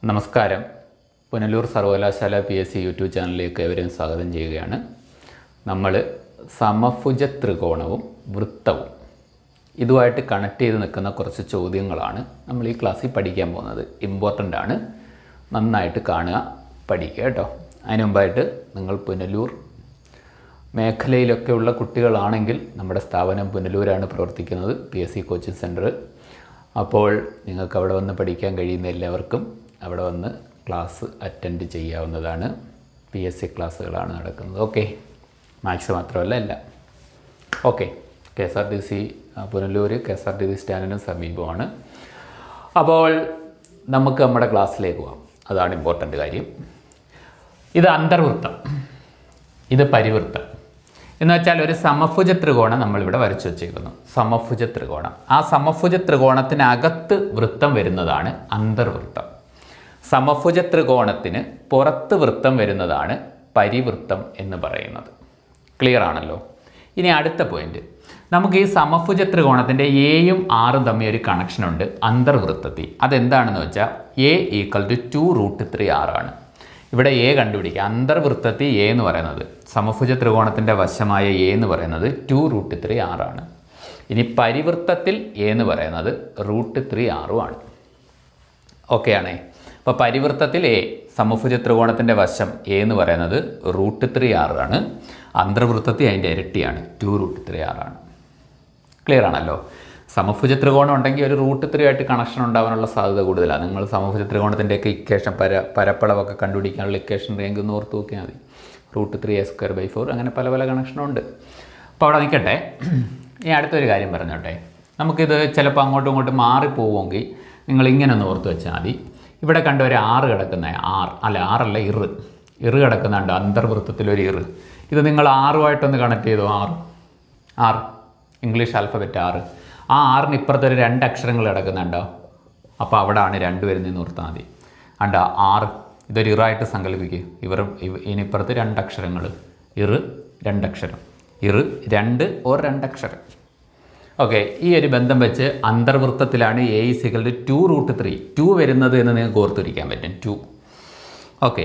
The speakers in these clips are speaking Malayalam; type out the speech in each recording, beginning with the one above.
നമസ്കാരം. പുനലൂർ സർവകലാശാല PSC യൂട്യൂബ് ചാനലിലേക്ക് ഏവരെയും സ്വാഗതം ചെയ്യുകയാണ്. നമ്മൾ സമഭുജ ത്രികോണവും വൃത്തവും ഇതുമായിട്ട് കണക്ട് ചെയ്ത് നിൽക്കുന്ന കുറച്ച് ചോദ്യങ്ങളാണ് നമ്മൾ ഈ ക്ലാസ്സിൽ പഠിക്കാൻ പോകുന്നത്. ഇമ്പോർട്ടൻ്റ് ആണ്, നന്നായിട്ട് കാണുക, പഠിക്കുക കേട്ടോ. അതിന് മുമ്പായിട്ട് നിങ്ങൾ പുനലൂർ മേഖലയിലൊക്കെ ഉള്ള കുട്ടികളാണെങ്കിൽ നമ്മുടെ സ്ഥാപനം പുനലൂരാണ് പ്രവർത്തിക്കുന്നത്, PSC കോച്ചിങ് സെൻറ്റർ. അപ്പോൾ നിങ്ങൾക്ക് അവിടെ വന്ന് പഠിക്കാൻ കഴിയുന്ന എല്ലാവർക്കും അവിടെ വന്ന് ക്ലാസ് അറ്റൻഡ് ചെയ്യാവുന്നതാണ്. PSC ക്ലാസ്സുകളാണ് നടക്കുന്നത്. ഓക്കെ, മാത്സ് മാത്രമല്ല എല്ലാം. ഓക്കെ, KSRTC പുനലൂർ KSRTC സ്റ്റാൻഡിന് സമീപമാണ്. അപ്പോൾ നമുക്ക് നമ്മുടെ ക്ലാസ്സിലേക്ക് പോകാം. അതാണ് ഇമ്പോർട്ടൻ്റ് കാര്യം. ഇത് അന്തർവൃത്തം, ഇത് പരിവൃത്തം. എന്ന് വെച്ചാൽ ഒരു സമഭുജ ത്രികോണം നമ്മളിവിടെ വരച്ചു വച്ചേക്കുന്നു. സമഭുജ ത്രികോണം, ആ സമഭുജ ത്രികോണത്തിനകത്ത് വൃത്തം വരുന്നതാണ് അന്തർവൃത്തം. സമഭുജ ത്രികോണത്തിന് പുറത്ത് വൃത്തം വരുന്നതാണ് പരിവൃത്തം എന്ന് പറയുന്നത്. ക്ലിയർ ആണല്ലോ. ഇനി അടുത്ത പോയിന്റ്, നമുക്ക് ഈ സമഭുജ ത്രികോണത്തിൻ്റെ എയും ആറും തമ്മിൽ ഒരു കണക്ഷനുണ്ട് അന്തർവൃത്തത്തിൽ. അതെന്താണെന്ന് വെച്ചാൽ A = 2√3R ആണ്. ഇവിടെ A കണ്ടുപിടിക്കുക. അന്തർവൃത്തത്തിൽ A എന്ന് പറയുന്നത്, സമഭുജ ത്രികോണത്തിൻ്റെ വശമായ A എന്ന് പറയുന്നത് 2√3R ആണ്. ഇനി പരിവൃത്തത്തിൽ A എന്ന് പറയുന്നത് √3R ആണ്. ഓക്കെ ആണേ. അപ്പോൾ പരിവൃത്തത്തിൽ A, സമഭുജ ത്രികോണത്തിൻ്റെ വശം A എന്ന് പറയുന്നത് √3R ആണ്. അന്തർവൃത്തത്തിൽ അതിൻ്റെ ഇരട്ടിയാണ്, 2√3R ആണ്. ക്ലിയർ ആണല്ലോ. സമഭുജ ത്രികോണം ഉണ്ടെങ്കിൽ ഒരു √3 ആയിട്ട് കണക്ഷൻ ഉണ്ടാകാനുള്ള സാധ്യത കൂടുതലാണ്. നിങ്ങൾ സമഭുജ ത്രികോണത്തിൻ്റെയൊക്കെ ഇക്വേഷൻ പരപ്പളവൊക്കെ കണ്ടുപിടിക്കാനുള്ള ഇക്വേഷൻ ഉണ്ടെങ്കിൽ ഒന്ന് ഓർത്ത് നോക്കിയാൽ മതി. √3a²/4 അങ്ങനെ പല പല കണക്ഷനുണ്ട്. അപ്പോൾ അവിടെ നിൽക്കട്ടെ. ഇനി അടുത്തൊരു കാര്യം പറഞ്ഞോട്ടെ. നമുക്കിത് ചിലപ്പോൾ അങ്ങോട്ടും ഇങ്ങോട്ടും മാറിപ്പോവുമെങ്കിൽ നിങ്ങൾ ഇങ്ങനെ ഒന്ന് ഓർത്ത് വെച്ചാൽ മതി. ഇവിടെ കണ്ട ഒരു 6 കിടക്കുന്ന ഇറ് കിടക്കുന്നുണ്ട് അന്തർവൃത്തത്തിലൊരു ഇറ്. ഇത് നിങ്ങൾ 6ഉമായിട്ടൊന്ന് കണക്ട് ചെയ്തോ. 6 ഇംഗ്ലീഷ് ആൽഫബറ്റ് 6. ആ 6ന് ഇപ്പുറത്ത് ഒരു 2 അക്ഷരങ്ങൾ കിടക്കുന്നുണ്ടോ? അപ്പോൾ അവിടെയാണ് 2 വരുന്നതെന്ന് ഓർത്താൽ മതി. അണ്ട 6 ഇതൊരു ഇറായിട്ട് സങ്കല്പിക്കുക. ഇതിനിപ്പുറത്ത് 2 അക്ഷരങ്ങൾ, ഇറ് 2 അക്ഷരം, ഇറ് 2 or 2 അക്ഷരം. ഓക്കെ, ഈ ഒരു ബന്ധം വെച്ച് അന്തർവൃത്തത്തിലാണ് A = 2√3 2 വരുന്നത് എന്ന് നിങ്ങൾക്ക് ഓർത്തിരിക്കാൻ പറ്റും. 2. ഓക്കെ,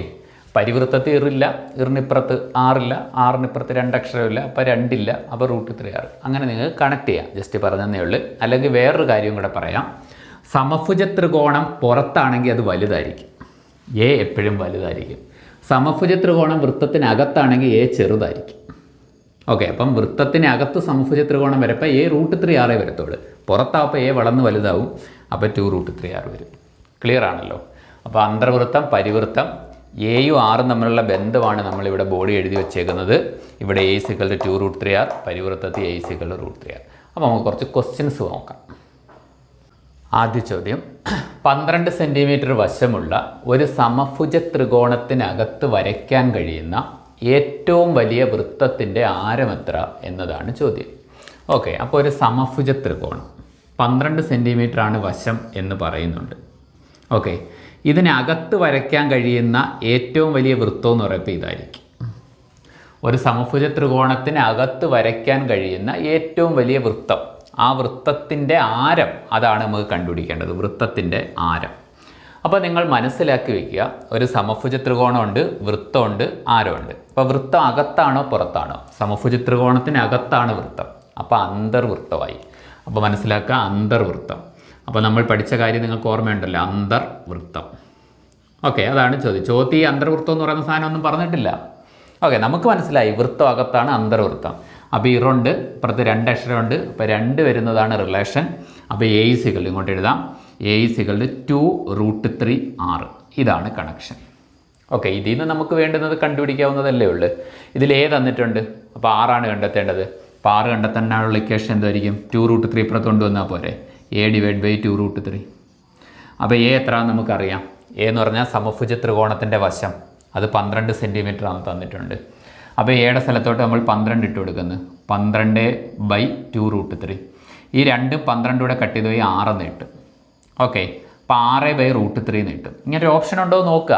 പരിവൃത്തത്തിൽ ഇറില്ല, ഇറിനിപ്പുറത്ത് 6ഇല്ല, 6നിപ്പുറത്ത് 2 അക്ഷരമില്ല, അപ്പോൾ 2 ഇല്ല, അപ്പോൾ √3R. അങ്ങനെ നിങ്ങൾക്ക് കണക്ട് ചെയ്യാം. ജസ്റ്റ് പറഞ്ഞതേ ഉള്ളൂ. അല്ലെങ്കിൽ വേറൊരു കാര്യം കൂടെ പറയാം. സമഭുജ ത്രികോണം പുറത്താണെങ്കിൽ അത് വലുതായിരിക്കും, A എപ്പോഴും വലുതായിരിക്കും. സമഭുജ ത്രികോണം വൃത്തത്തിനകത്താണെങ്കിൽ A ചെറുതായിരിക്കും. ഓക്കെ, അപ്പം വൃത്തത്തിനകത്ത് സമഭുജ ത്രികോണം വരപ്പോൾ A √3R വരത്തുള്ളൂ. പുറത്താവുമ്പോൾ A വളർന്ന് വലുതാവും, അപ്പോൾ 2√3R വരും. ക്ലിയർ ആണല്ലോ. അപ്പോൾ അന്തർവൃത്തം, പരിവൃത്തം, Aയും Rഉം തമ്മിലുള്ള ബന്ധമാണ് നമ്മളിവിടെ ബോഡി എഴുതി വെച്ചേക്കുന്നത്. ഇവിടെ A = 2√3R, പരിവൃത്തത്തിൽ A = √3R. അപ്പോൾ നമുക്ക് കുറച്ച് ക്വസ്റ്റ്യൻസ് നോക്കാം. ആദ്യ ചോദ്യം, 12 സെൻറ്റിമീറ്റർ വശമുള്ള ഒരു സമഭുജ ത്രികോണത്തിനകത്ത് വരയ്ക്കാൻ കഴിയുന്ന ഏറ്റവും വലിയ വൃത്തത്തിൻ്റെ ആരം എത്ര എന്നതാണ് ചോദ്യം. ഓക്കെ, അപ്പോൾ ഒരു സമഭുജ ത്രികോണം 12 സെൻറ്റിമീറ്റർ ആണ് വശം എന്ന് പറയുന്നുണ്ട്. ഓക്കെ, ഇതിനകത്ത് വരയ്ക്കാൻ കഴിയുന്ന ഏറ്റവും വലിയ വൃത്തം എന്ന് പറയുമ്പോൾ ഇതായിരിക്കും. ഒരു സമഭുജ ത്രികോണത്തിനകത്ത് വരയ്ക്കാൻ കഴിയുന്ന ഏറ്റവും വലിയ വൃത്തം, ആ വൃത്തത്തിൻ്റെ ആരം, അതാണ് നമുക്ക് കണ്ടുപിടിക്കേണ്ടത്, വൃത്തത്തിൻ്റെ ആരം. അപ്പോൾ നിങ്ങൾ മനസ്സിലാക്കി വയ്ക്കുക, ഒരു സമഭുജ ത്രികോണമുണ്ട്, വൃത്തമുണ്ട്, ആരമുണ്ട്. അപ്പോൾ വൃത്തം അകത്താണോ പുറത്താണോ? സമഭുജ ത്രികോണത്തിനകത്താണ് വൃത്തം, അപ്പോൾ അന്തർവൃത്തമായി. അപ്പോൾ മനസ്സിലാക്കുക, അന്തർവൃത്തം. അപ്പോൾ നമ്മൾ പഠിച്ച കാര്യം നിങ്ങൾക്ക് ഓർമ്മയുണ്ടല്ലോ, അന്തർവൃത്തം. ഓക്കെ, അതാണ് ചോദ്യം. ഈ അന്തർവൃത്തം എന്ന് പറയുന്ന സാധനം ഒന്നും പറഞ്ഞിട്ടില്ല. ഓക്കെ, നമുക്ക് മനസ്സിലായി വൃത്തം അകത്താണ് അന്തർവൃത്തം. അപ്പോൾ ഇറുണ്ട്, ഇപ്പുറത്ത് 2 അക്ഷരമുണ്ട്, അപ്പോൾ 2 വരുന്നതാണ് റിലേഷൻ. അപ്പോൾ A = ഇങ്ങോട്ട് എഴുതാം, A = 2√3R. ഇതാണ് കണക്ഷൻ. ഓക്കെ, ഇതിൽ നിന്ന് നമുക്ക് വേണ്ടുന്നത് കണ്ടുപിടിക്കാവുന്നതല്ലേ ഉള്ളൂ. ഇതിൽ A തന്നിട്ടുണ്ട്, അപ്പോൾ 6 ആണ് കണ്ടെത്തേണ്ടത്. അപ്പോൾ 6 കണ്ടെത്താനുള്ള ഇക്വേഷൻ എന്തായിരിക്കും? 2√3 ഇപ്പുറത്ത് കൊണ്ടുവന്നാൽ പോരെ, A / 2√3. അപ്പോൾ A എത്രയാണെന്ന് നമുക്കറിയാം. A എന്ന് പറഞ്ഞാൽ സമഭുജ ത്രികോണത്തിൻ്റെ വശം, അത് 12 സെൻറ്റിമീറ്റർ ആണ് തന്നിട്ടുണ്ട്. അപ്പോൾ Aയുടെ സ്ഥലത്തോട്ട് നമ്മൾ 12 ഇട്ട് കൊടുക്കുന്നു, 12/2√3. ഈ 2ഉം 12 കൂടെ കട്ട് ചെയ്ത് പോയി 6 നീട്ടും. ഓക്കെ, അപ്പോൾ 6/√3 നീട്ടും. ഇങ്ങനെ ഒരു ഓപ്ഷൻ ഉണ്ടോ എന്ന് നോക്കുക.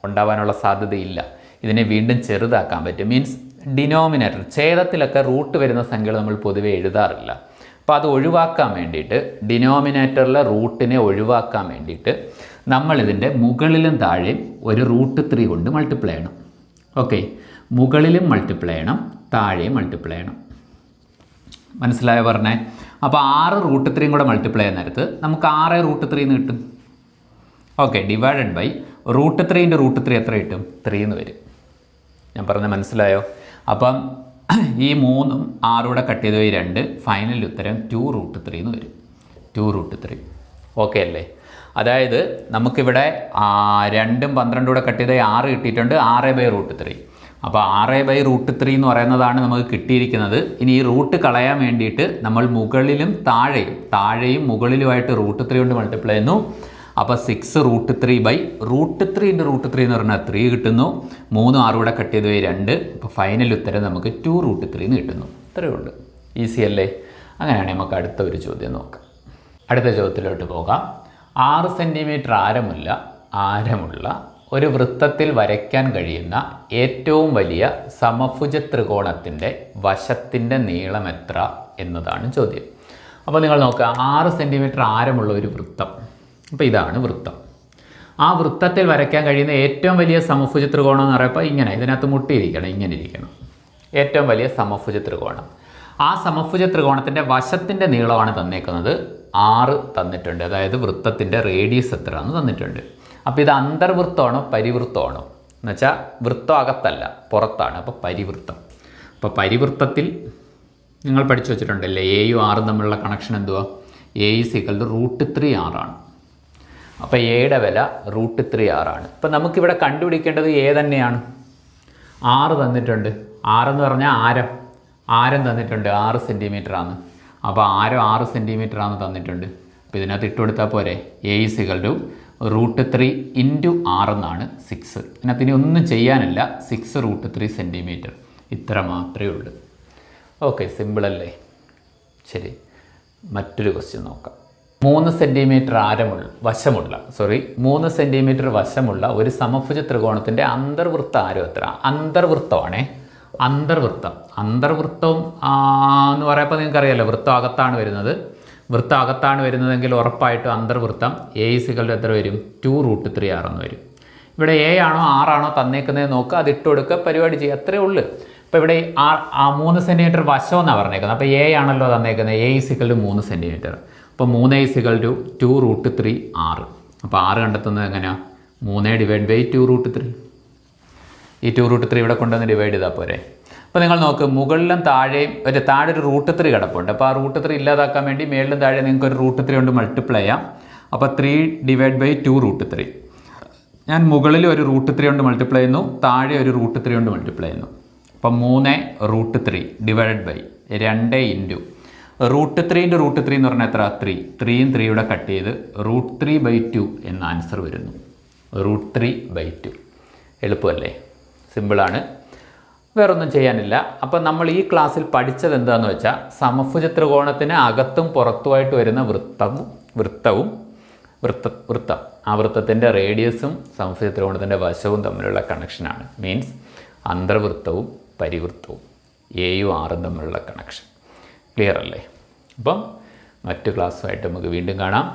ഉണ്ടാവാനുള്ള സാധ്യതയില്ല. ഇതിനെ വീണ്ടും ചെറുതാക്കാൻ പറ്റും. മീൻസ് ഡിനോമിനേറ്റർ, ഛേദത്തിലൊക്കെ റൂട്ട് വരുന്ന സംഖ്യകൾ നമ്മൾ പൊതുവെ എഴുതാറില്ല. അപ്പോൾ അത് ഒഴിവാക്കാൻ വേണ്ടിയിട്ട്, ഡിനോമിനേറ്ററിലെ റൂട്ടിനെ ഒഴിവാക്കാൻ വേണ്ടിയിട്ട് നമ്മളിതിൻ്റെ മുകളിലും താഴെയും ഒരു √3 കൊണ്ട് മൾട്ടിപ്ലൈ ചെയ്യണം. ഓക്കെ, മുകളിലും മൾട്ടിപ്ലൈ ചെയ്യണം, താഴെയും മൾട്ടിപ്ലൈ ചെയ്യണം. മനസ്സിലായോ പറഞ്ഞേ? അപ്പോൾ 6 √3 കൂടെ മൾട്ടിപ്ലൈ ചെയ്യുന്ന നേരത്ത് നമുക്ക് 6√3 എന്ന് കിട്ടും. ഓക്കെ, ഡിവൈഡഡ് ബൈ √3 × √3 എത്ര കിട്ടും? 3 എന്ന് വരും. ഞാൻ പറഞ്ഞത് മനസ്സിലായോ? അപ്പം ഈ 3ഉം 6 കൂടെ കട്ട് ചെയ്ത് പോയി 2, ഫൈനൽ ഉത്തരം 2√3 എന്ന് വരും. 2√3. ഓക്കെ അല്ലേ? അതായത് നമുക്കിവിടെ 2ഉം 12 കൂടെ കട്ട് ചെയ്ത് 6 കിട്ടിയിട്ടുണ്ട്, 6/√3. അപ്പോൾ 6/√3 എന്ന് പറയുന്നതാണ് നമുക്ക് കിട്ടിയിരിക്കുന്നത്. ഇനി ഈ റൂട്ട് കളയാൻ വേണ്ടിയിട്ട് നമ്മൾ മുകളിലും താഴെയും മുകളിലുമായിട്ട് √3 കൊണ്ട് മൾട്ടിപ്ലൈ ചെയ്യുന്നു. അപ്പോൾ 6√3/√3 × √3 എന്ന് പറഞ്ഞാൽ 3 കിട്ടുന്നു. 3 6 കൂടെ കട്ട് ചെയ്ത് പോയി 2. അപ്പോൾ ഫൈനൽ ഉത്തരം നമുക്ക് 2√3 എന്ന് കിട്ടുന്നു. ഇത്രയേ ഉള്ളൂ. ഈസി അല്ലേ? അങ്ങനെയാണെങ്കിൽ നമുക്ക് അടുത്ത ഒരു ചോദ്യം നോക്കാം. അടുത്ത ചോദ്യത്തിലോട്ട് പോകാം. 6 സെൻറ്റിമീറ്റർ ആരമുള്ള ഒരു വൃത്തത്തിൽ വരയ്ക്കാൻ കഴിയുന്ന ഏറ്റവും വലിയ സമഭുജ ത്രികോണത്തിൻ്റെ വശത്തിൻ്റെ നീളം എത്ര എന്നതാണ് ചോദ്യം. അപ്പോൾ നിങ്ങൾ നോക്കുക, 6 സെൻറ്റിമീറ്റർ ആരമുള്ള ഒരു വൃത്തം. അപ്പോൾ ഇതാണ് വൃത്തം. ആ വൃത്തത്തിൽ വരയ്ക്കാൻ കഴിയുന്ന ഏറ്റവും വലിയ സമഭുജ ത്രികോണം എന്ന് പറയുമ്പോൾ ഇങ്ങനെ ഇതിനകത്ത് മുട്ടിയിരിക്കണം, ഇങ്ങനെ ഇരിക്കണം. ഏറ്റവും വലിയ സമഭുജ ത്രികോണം. ആ സമഭുജ ത്രികോണത്തിൻ്റെ വശത്തിൻ്റെ നീളമാണ് തന്നേക്കുന്നത്. 6 തന്നിട്ടുണ്ട്. അതായത് വൃത്തത്തിൻ്റെ റേഡിയസ് എത്രയാണെന്ന് തന്നിട്ടുണ്ട്. അപ്പോൾ ഇത് അന്തർവൃത്തമാണോ പരിവൃത്തമാണോ എന്ന് വെച്ചാൽ വൃത്തം അകത്തല്ല, പുറത്താണ്. അപ്പോൾ പരിവൃത്തം. അപ്പോൾ പരിവൃത്തത്തിൽ നിങ്ങൾ പഠിച്ചു വെച്ചിട്ടുണ്ടല്ലേ, എയും 6ഉം തമ്മിലുള്ള കണക്ഷൻ എന്തുവാ? A = √3 R ആണ്. അപ്പോൾ എയുടെ വില √3 R ആണ്. അപ്പോൾ നമുക്കിവിടെ കണ്ടുപിടിക്കേണ്ടത് A തന്നെയാണ്. 6 തന്നിട്ടുണ്ട്. 6 എന്ന് പറഞ്ഞാൽ ആരം തന്നിട്ടുണ്ട്, 6 സെൻറ്റിമീറ്റർ ആണ്. അപ്പോൾ ആരം 6 സെൻറ്റിമീറ്റർ ആണ് തന്നിട്ടുണ്ട്. അപ്പോൾ ഇതിനകത്ത് ഇട്ട് കൊടുത്താൽ പോരെ. A = √3 × R എന്നാണ് 6. ഇതിനകത്ത് ഇനി ഒന്നും ചെയ്യാനില്ല. 6√3 സെൻറ്റിമീറ്റർ. ഇത്ര മാത്രമേ ഉള്ളൂ. ഓക്കെ, സിമ്പിളല്ലേ? ശരി, മറ്റൊരു ക്വസ്റ്റ്യൻ നോക്കാം. 3 സെൻറ്റിമീറ്റർ വശമുള്ള ഒരു സമഭുജ ത്രികോണത്തിൻ്റെ അന്തർവൃത്ത ആരം എത്ര? അന്തർവൃത്തമാണേ, അന്തർവൃത്തം എന്ന് പറയുമ്പോൾ നിങ്ങൾക്കറിയാമല്ലോ, വൃത്തം അകത്താണ് വരുന്നതെങ്കിൽ ഉറപ്പായിട്ടും അന്തർവൃത്തം A = എത്ര വരും? 2√3 R എന്ന് വരും. ഇവിടെ A ആണോ R ആണോ തന്നേക്കുന്നത് നോക്കുക, അത് ഇട്ട് കൊടുക്കുക, പരിപാടി ചെയ്യുക, അത്രേ ഉള്ളൂ. അപ്പോൾ ഇവിടെ 3 സെൻറ്റിമീറ്റർ വശം എന്നാണ് പറഞ്ഞേക്കുന്നത്. അപ്പോൾ A ആണല്ലോ തന്നേക്കുന്നത്. A = 3 centimetre. അപ്പോൾ 3 = 2√3 R. അപ്പോൾ R കണ്ടെത്തുന്നത് എങ്ങനെയാണ്? 3/2√3. ഈ 2√3 ഇവിടെ കൊണ്ടുവന്ന് ഡിവൈഡ് ചെയ്താൽ പോരെ. അപ്പോൾ നിങ്ങൾ നോക്ക്, മുകളിലും താഴെ ഒരു √3 കിടപ്പുണ്ട്. അപ്പോൾ ആ √3 ഇല്ലാതാക്കാൻ വേണ്ടി മേളിലും താഴെ നിങ്ങൾക്ക് ഒരു √3 കൊണ്ട് മൾട്ടിപ്ലൈ ചെയ്യാം. അപ്പോൾ 3/2√3. ഞാൻ മുകളിൽ ഒരു √3 കൊണ്ട് മൾട്ടിപ്ലൈ ചെയ്യുന്നു, താഴെ ഒരു √3 കൊണ്ട് മൾട്ടിപ്ലൈ ചെയ്യുന്നു. അപ്പം 3√3 ഡിവൈഡഡ് ബൈ 2 ഇൻറ്റു √3 × √3 എന്ന് പറഞ്ഞാൽ എത്ര? 3. 3യും 3 യുടെ കട്ട് ചെയ്ത് √3/2 എന്ന ആൻസർ വരുന്നു. √3/2. എളുപ്പമല്ലേ? സിമ്പിളാണ്, വേറൊന്നും ചെയ്യാനില്ല. അപ്പം നമ്മൾ ഈ ക്ലാസ്സിൽ പഠിച്ചത് എന്താണെന്ന് വെച്ചാൽ, സമഭുജ ത്രികോണത്തിന് അകത്തും പുറത്തുമായിട്ട് വരുന്ന വൃത്തം, ആ വൃത്തത്തിൻ്റെ റേഡിയസും സമഭുജ ത്രികോണത്തിൻ്റെ വശവും തമ്മിലുള്ള കണക്ഷനാണ്. മീൻസ് അന്തർവൃത്തവും പരിവൃത്തവും, എയും 6ഉം തമ്മിലുള്ള കണക്ഷൻ. ക്ലിയർ അല്ലേ? അപ്പം മറ്റു ക്ലാസ്സുമായിട്ട് നമുക്ക് വീണ്ടും കാണാം.